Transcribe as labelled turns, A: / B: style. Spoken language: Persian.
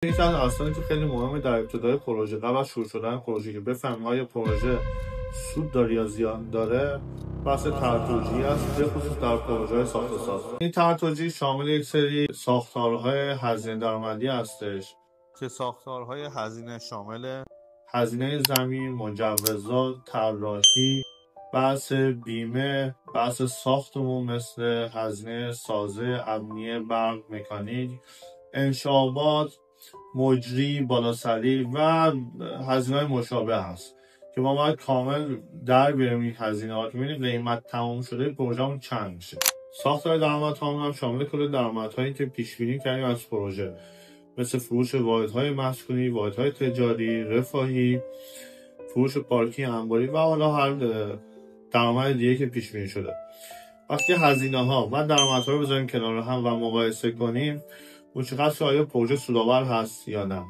A: یکی از اصلا که خیلی مهمه در ابتدای پروژه، قبل از شروع شدن پروژه، که بفهمیم آیا پروژه سود داره یا زیان داره، بحث طرح توجیهی است، به خصوص در پروژه ساخت و ساز. این طرح توجیهی شامل یک سری ساختارهای هزینه درآمدی هستش که ساختارهای هزینه شامل هزینه زمین، مجوزات، طراحی، بحث بیمه، بحث ساختمون مثل هزینه سازه، امنیه، برق، مکانیک، انشابات، مجری، بالاسری و هزینه‌های مشابه هست که ما باید کامل در بیاریم این هزینه‌ها، ببینیم قیمت تمام شده پروژه‌مون چند میشه. ساختار درآمدها هم شامل کل درآمدهایی که پیش بینی کردیم از پروژه، مثل فروش واحدهای مسکونی، واحدهای تجاری، رفاهی، فروش پارکی انباری و حالا هر درآمد دیگه که پیش بینی شده. وقتی هزینه‌ها و درآمدها رو بذاریم کنار هم و مقایسه کنیم، مشخص آیا پروژه سودآور هست یا نه.